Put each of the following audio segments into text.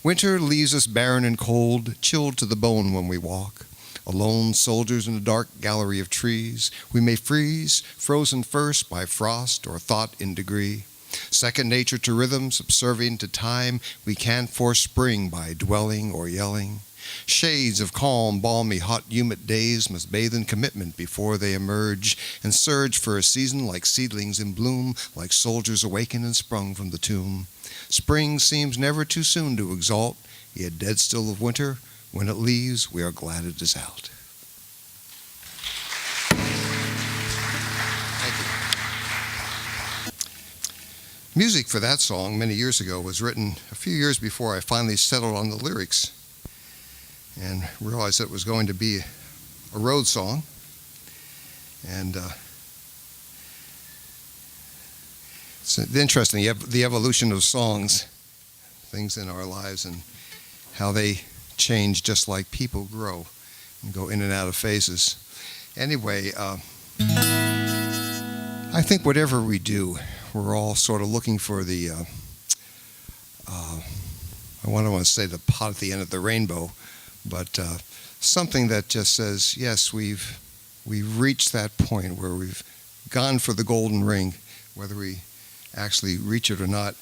Winter leaves us barren and cold, chilled to the bone when we walk. Alone soldiers in a dark gallery of trees, we may freeze, frozen first by frost or thought in degree. Second nature to rhythm, subservient to time, we can't force spring by dwelling or yelling. Shades of calm, balmy, hot, humid days must bathe in commitment before they emerge and surge for a season like seedlings in bloom, like soldiers awakened and sprung from the tomb. Spring seems never too soon to exalt, yet dead still of winter, when it leaves, we are glad it is out. Music for that song many years ago was written a few years before I finally settled on the lyrics and realized that it was going to be a road song. And it's interesting, the evolution of songs, things in our lives and how they change just like people grow and go in and out of phases. Anyway, I think whatever we do, we're all sort of looking for the, I want to say the pot at the end of the rainbow, but something that just says, yes, we've reached that point where we've gone for the golden ring, whether we actually reach it or not.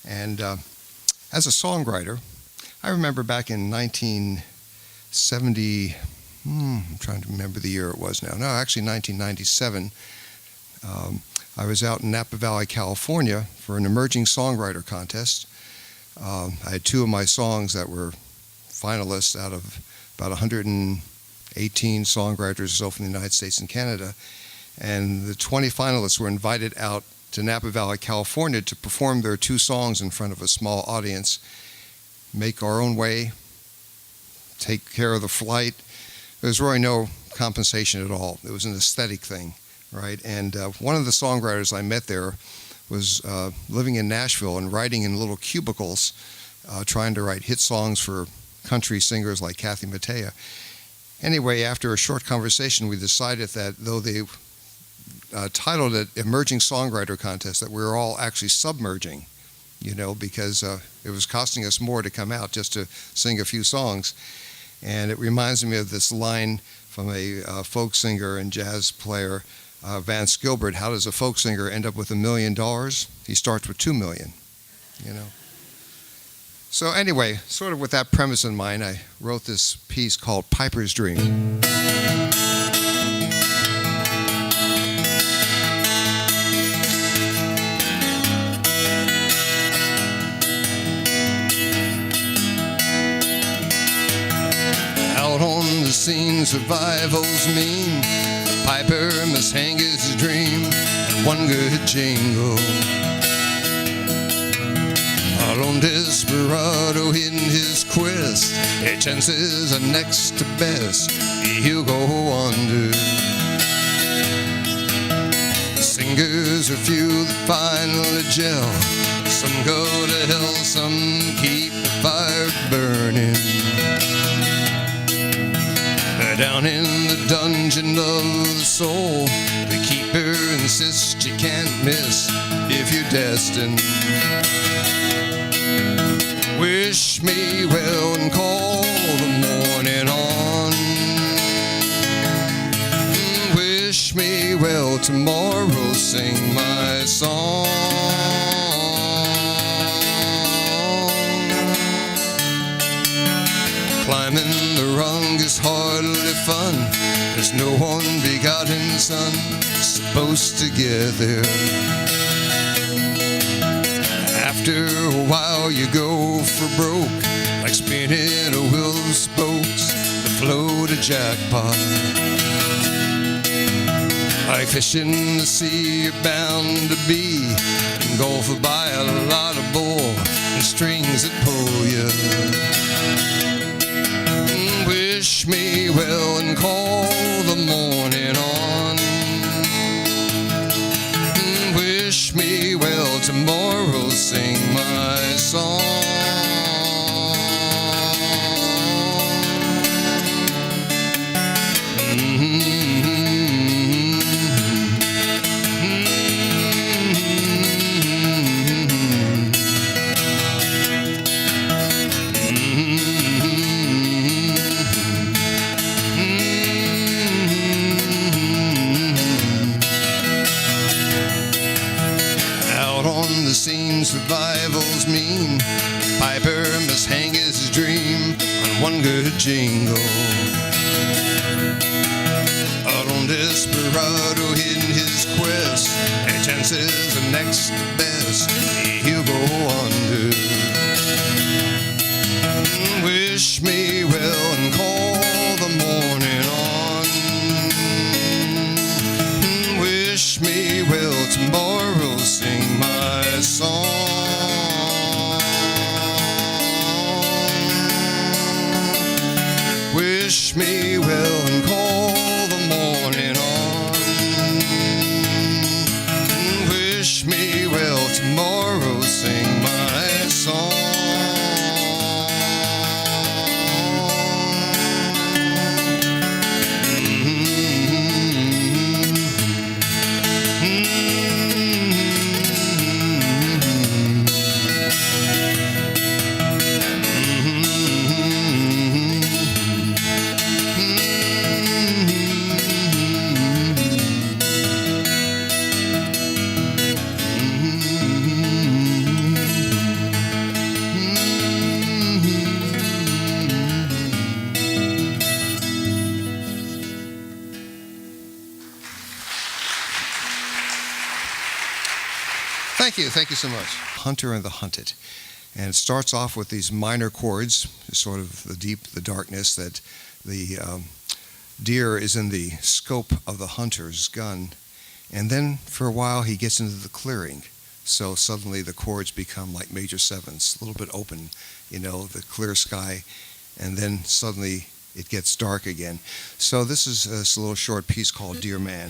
And as a songwriter, I remember back in 1970, I'm trying to remember the year it was now. No, actually 1997. I was out in Napa Valley, California for an emerging songwriter contest. I had two of my songs that were finalists out of about 118 songwriters or so from the United States and Canada. And the 20 finalists were invited out to Napa Valley, California to perform their two songs in front of a small audience, make our own way, take care of the flight. There was really no compensation at all. It was an aesthetic thing. Right, and one of the songwriters I met there was living in Nashville and writing in little cubicles, trying to write hit songs for country singers like Kathy Mattea. Anyway, after a short conversation, we decided that though they titled it Emerging Songwriter Contest, that we were all actually submerging, because it was costing us more to come out just to sing a few songs. And it reminds me of this line from a folk singer and jazz player, Vance Gilbert. How does a folk singer end up with $1 million? He starts with 2 million, So anyway, sort of with that premise in mind, I wrote this piece called Piper's Dream. Out on the scene, survival's mean. Piper must hang his dream and one good jingle. A lone desperado in his quest, his chances are next to best, he'll go under. Singers are few that finally gel, some go to hell, some keep the fire burning. Down in the dungeon of the soul, the keeper insists you can't miss if you're destined. Wish me well and call the morning on. Wish me well tomorrow, sing my song. Climbing the rung is hardly fun. There's no one begotten son supposed to get there. After a while you go for broke, like spinning a wheel of spokes to float a jackpot. Like fishing the sea you're bound to be, engulfed by a lot of bull and strings that pull you. Wish me well and call the morning on. Wish me well tomorrow, sing my song. the jingle. Out on Desperado hitting his quest, and chances are next best he'll go under. Wish me well and call the morning on. Wish me well tomorrow, sing my song. Wish me well and call the morning on. Wish me well tomorrow, sing my song. Thank you so much. Hunter and the Hunted. And it starts off with these minor chords, sort of the darkness that the deer is in the scope of the hunter's gun. And then for a while he gets into the clearing. So suddenly the chords become like major sevenths, a little bit open, the clear sky. And then suddenly it gets dark again. So this is a little short piece called Dear Man.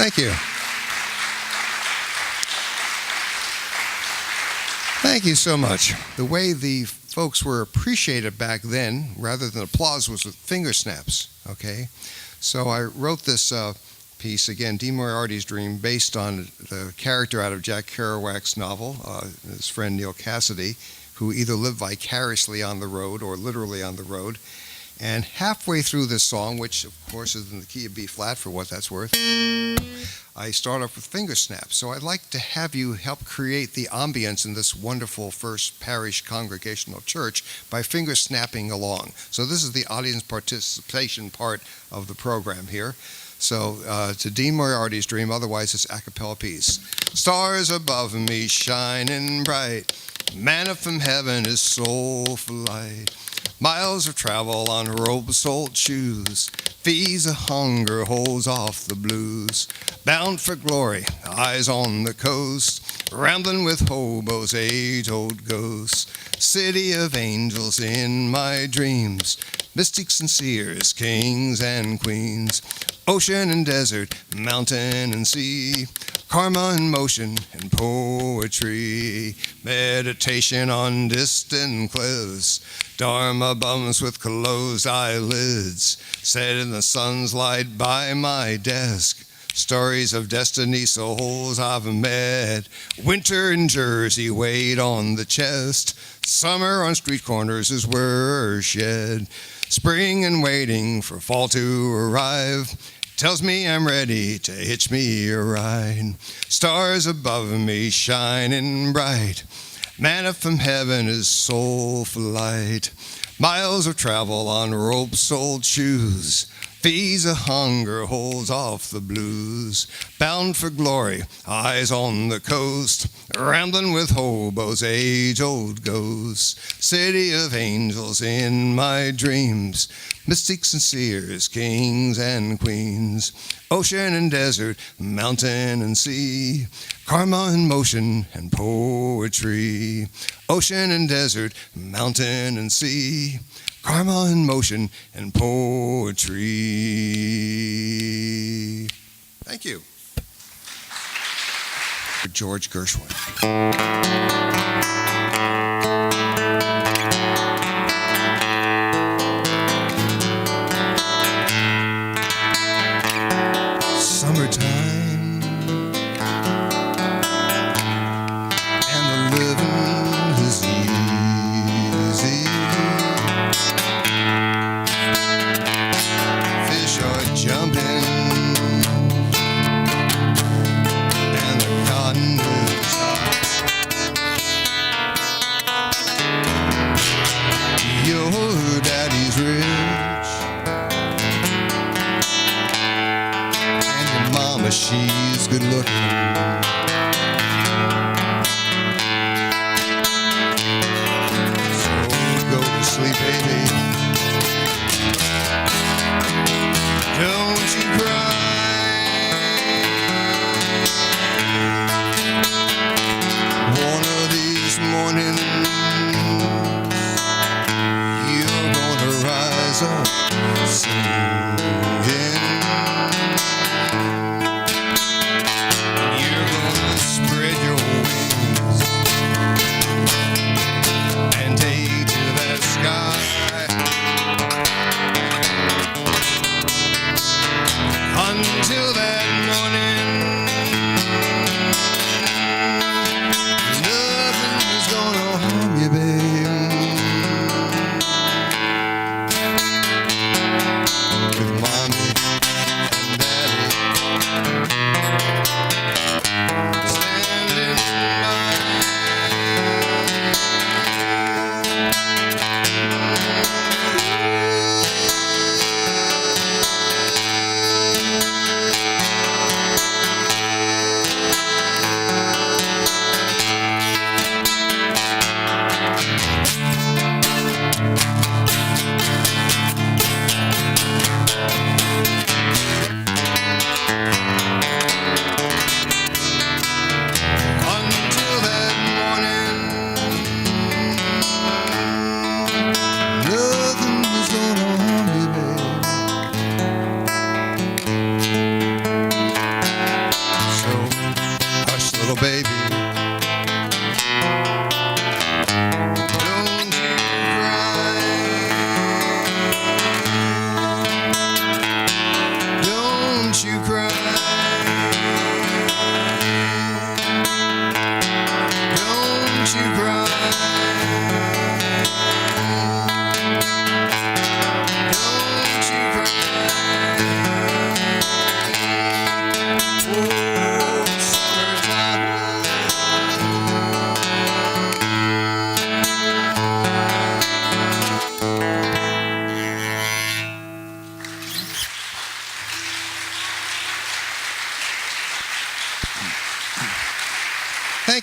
Thank you. Thank you so much. The way the folks were appreciated back then, rather than applause, was with finger snaps, okay? So I wrote this piece, again, Dean Moriarty's Dream, based on the character out of Jack Kerouac's novel, his friend Neil Cassidy, who either lived vicariously on the road or literally on the road. And halfway through this song, which of course is in the key of B flat for what that's worth, I start off with finger snaps. So I'd like to have you help create the ambience in this wonderful First Parish Congregational Church by finger snapping along. So this is the audience participation part of the program here. So to Dean Moriarty's Dream, otherwise it's a cappella piece. Stars above me shining bright, manna from heaven is soulful light. Miles of travel on robe-soled shoes, feeds a hunger, holds off the blues. Bound for glory, eyes on the coast, rambling with hobos, age-old ghosts. City of angels in my dreams, mystics and seers, kings and queens. Ocean and desert, mountain and sea, karma in motion and poetry. Meditation on distant cliffs, Dharma bums with closed eyelids, set in the sun's light by my desk. Stories of destiny, souls I've met. Winter in Jersey, weight on the chest. Summer on street corners is worship. Spring and waiting for fall to arrive. Tells me I'm ready to hitch me a ride. Stars above me shining bright. Manna from heaven is soulful light. Miles of travel on rope-soled shoes. Feeds a hunger, holds off the blues. Bound for glory, eyes on the coast. Rambling with hobos, age-old ghosts. City of angels in my dreams. Mystics and seers, kings and queens. Ocean and desert, mountain and sea. Karma in motion and poetry. Ocean and desert, mountain and sea. Karma in motion and poetry. Thank you. George Gershwin. Summertime, and the living is easy. Fish are jumping, and the cotton is hot. Your daddy's rich, and your mama, she's good looking. So go to sleep, baby. Don't you cry. One of these mornings, you're gonna rise up singing. You're gonna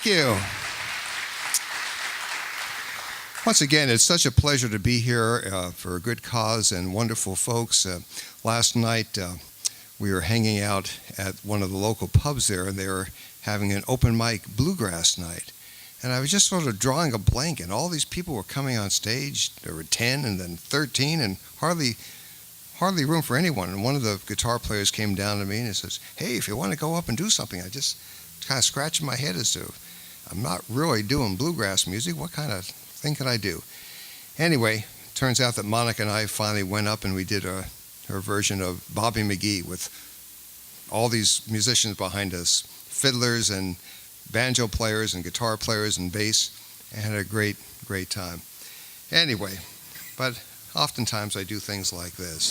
Thank you. Once again, it's such a pleasure to be here for a good cause and wonderful folks. Last night, we were hanging out at one of the local pubs there, and they were having an open mic bluegrass night. And I was just sort of drawing a blank, and all these people were coming on stage. There were 10 and then 13, and hardly room for anyone. And one of the guitar players came down to me and he says, "Hey, if you want to go up and do something," I just kind of scratching my head as to, I'm not really doing bluegrass music. What kind of thing could I do? Anyway, turns out that Monica and I finally went up and we did her version of Bobby McGee with all these musicians behind us, fiddlers and banjo players and guitar players and bass, and had a great time. Anyway, but oftentimes I do things like this.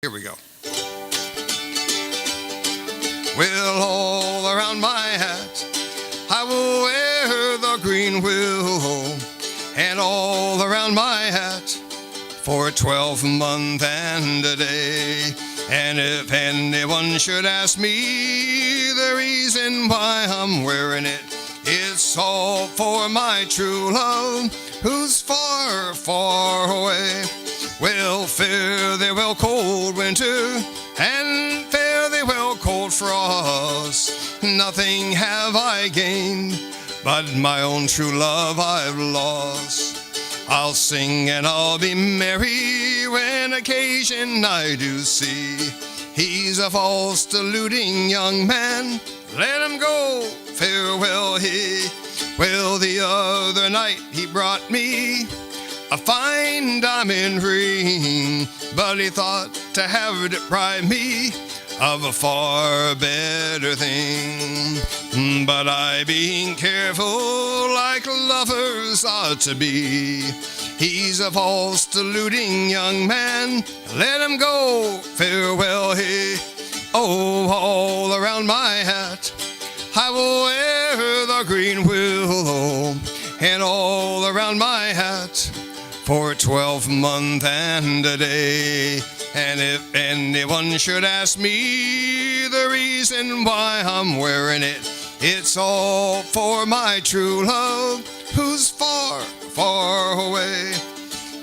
Here we go. Well, all around my hat I will wear the green willow, and all around my hat for a 12-month and a day. And if anyone should ask me the reason why I'm wearing it, it's all for my true love who's far, far away. Well, fare thee well, cold winter, and fare thee well, cold frost. Nothing have I gained, but my own true love I've lost. I'll sing and I'll be merry when occasion I do see. He's a false, deluding young man, let him go, farewell he. Well, the other night he brought me a fine diamond ring, but he thought to have deprived me of a far better thing. But I, being careful like lovers ought to be, he's a false, deluding young man, let him go, farewell he. Oh, all around my hat I will wear the green willow, and all around my hat for a 12-month and a day. And if anyone should ask me the reason why I'm wearing it, it's all for my true love who's far, far away.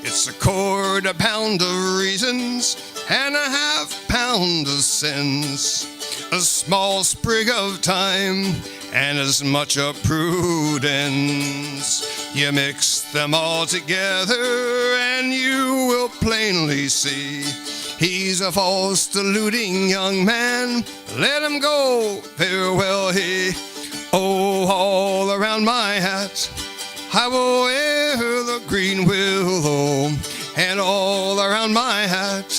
It's a quarter pound of reasons and a half pound of sense. a small sprig of thyme, and as much of prudence. You mix them all together, and you will plainly see he's a false, deluding young man. Let him go, farewell he. Oh, all around my hat I will wear the green willow, and all around my hat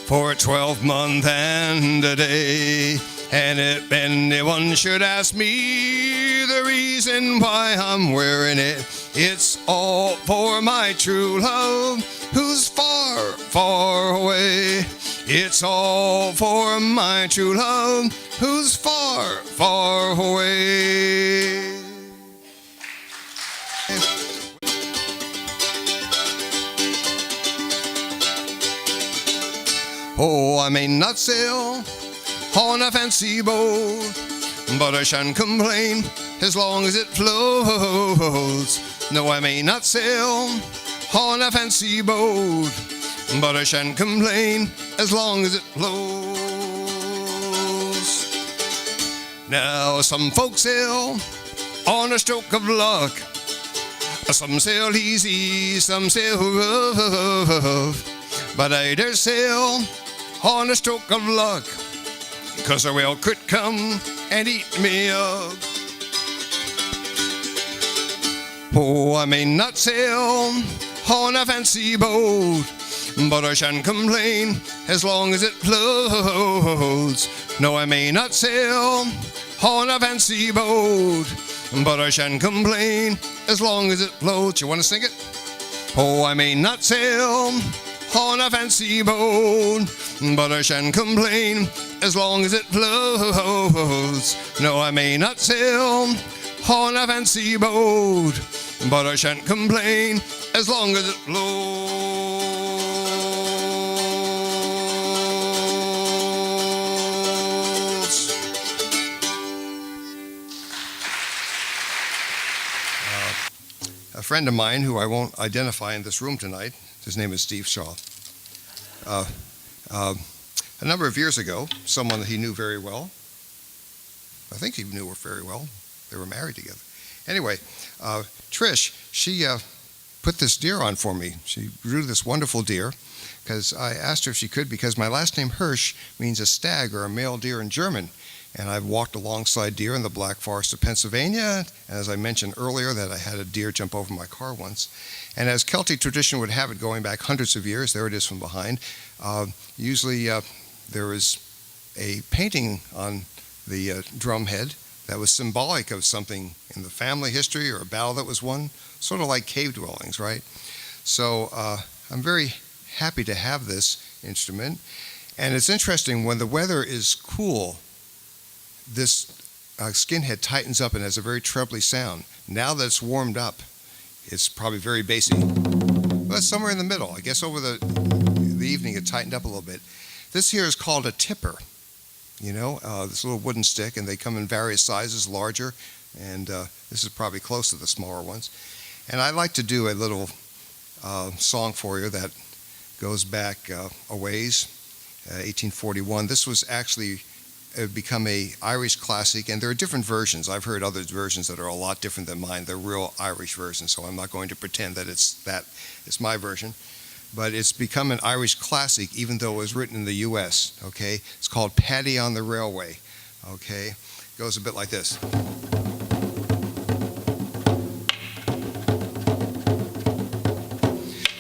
for a 12-month and a day. And if anyone should ask me the reason why I'm wearing it, it's all for my true love who's far, far away. It's all for my true love who's far, far away. Oh, I may not sail on a fancy boat, but I shan't complain as long as it floats. No, I may not sail on a fancy boat, but I shan't complain as long as it floats. Now, some folks sail on a stroke of luck. Some sail easy, some sail rough, but I dare sail on a stroke of luck, 'cause a whale could come and eat me up. Oh, I may not sail on a fancy boat, but I shan't complain as long as it floats. No, I may not sail on a fancy boat, but I shan't complain as long as it floats. You want to sing it? Oh, I may not sail on a fancy boat, but I shan't complain as long as it floats. No, I may not sail on a fancy boat, but I shan't complain as long as it floats. A friend of mine who I won't identify in this room tonight, his name is Steve Shaw. A number of years ago, someone that he knew very well, I think he knew her very well, they were married together. Anyway, Trish, she put this deer on for me. She drew this wonderful deer, because I asked her if she could, because my last name Hirsh means a stag or a male deer in German. And I've walked alongside deer in the Black Forest of Pennsylvania, and as I mentioned earlier, that I had a deer jump over my car once. And as Celtic tradition would have it, going back hundreds of years, there it is from behind, usually there is a painting on the drum head that was symbolic of something in the family history or a battle that was won, sort of like cave dwellings, right? So I'm very happy to have this instrument. And it's interesting, when the weather is cool, this skinhead tightens up and has a very trebly sound. Now that it's warmed up, it's probably very bassy. Well, it's somewhere in the middle. I guess over the evening it tightened up a little bit. This here is called a tipper. You know, this little wooden stick, and they come in various sizes, larger, and this is probably close to the smaller ones. And I'd like to do a little song for you that goes back a ways, 1841. This was actually become a Irish classic, and there are different versions. I've heard other versions that are a lot different than mine. They're real Irish versions, so I'm not going to pretend that it's my version. But it's become an Irish classic, even though it was written in the U.S., okay? It's called Paddy on the Railway, okay? It goes a bit like this.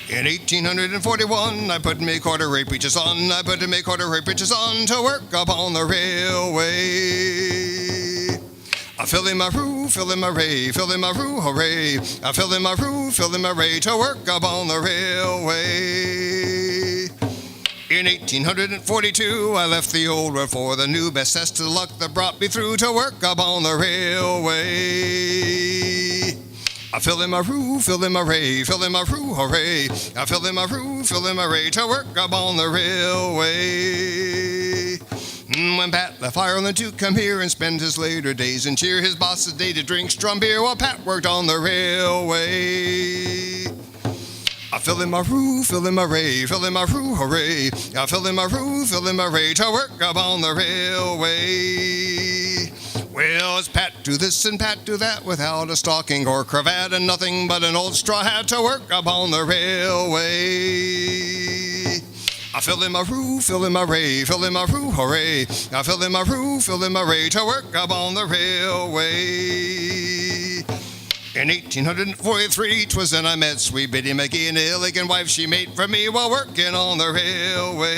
In 1841, I put me corduroy breeches on. I put me corduroy breeches on to work upon the railway. I fill in my roo, fill in my ray, fill in my roo, hooray. I fill in my roo, fill in my ray to work upon the railway. In 1842, I left the old road for the new, best test of luck that brought me through to work upon the railway. I fill in my roo, fill in my ray, fill in my roo, hooray. I fill in my roo, fill in my ray to work upon the railway. When Pat left Ireland to come here and spend his later days and cheer his boss's day to drink strong beer while Pat worked on the railway. I fill in my roof, fill in my ray, fill in my roof, hooray. I fill in my roof, fill in my ray to work upon the railway. Well, it's Pat do this and Pat do that without a stocking or cravat and nothing but an old straw hat to work upon the railway. I fill in my roof, fill in my ray, fill in my roof, hooray. I fill in my roof, fill in my ray to work upon the railway. In 1843, 'twas then I met sweet Biddy McGee, an elegant wife she made for me while working on the railway.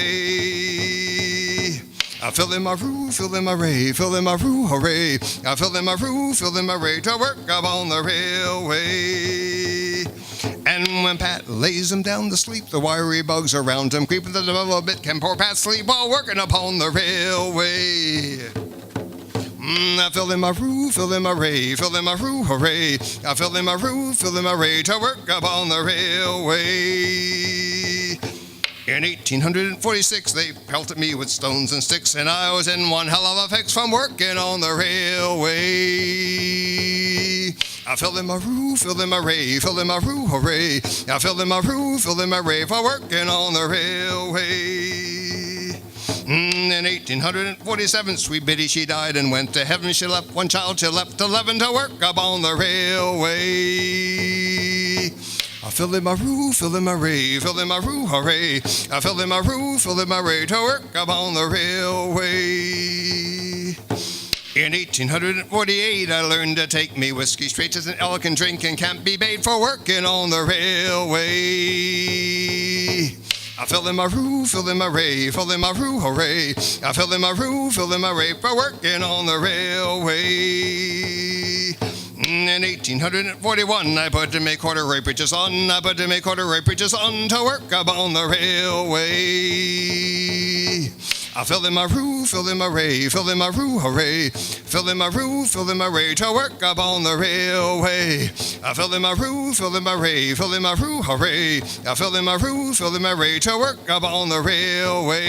I fill in my roof, fill in my ray, fill in my roof, hooray. I fill in my roof, fill in my ray to work upon the railway. And when Pat lays him down to sleep, the wiry bugs around him creep. The devil a bit can poor Pat sleep while working upon the railway. I fill in my roof, fill in my ray, fill in my roof, hooray. I fill in my roof, fill in my ray to work upon the railway. In 1846, they pelted me with stones and sticks, and I was in one hell of a fix from working on the railway. I fill in my roof, fill in my ray, fill in my roof, hooray. I fill in my roof, fill in my ray for working on the railway. In 1847, sweet Biddy, she died and went to heaven. She left one child, she left 11 to work upon the railway. I fill in my roof, fill in my ray, fill in my roof, hooray. I fill in my roof, fill in my ray to work upon the railway. In 1848, I learned to take me whiskey straight as an elk can drink and can't be paid for working on the railway. I fill in my roof, fill in my ray, fill in my roof, hooray. I fill in my roof, fill in my ray for working on the railway. In 1841, I put my corduroy breeches on. I put my corduroy breeches on to work upon the railway. I fill in my roof, fill in my ray, fill in my roof, hooray. Fill in my roof, fill in my ray to work upon the railway. I fill in my roof, fill in my ray, fill in my roof, hooray. I fill in my roof, fill in my ray to work upon the railway.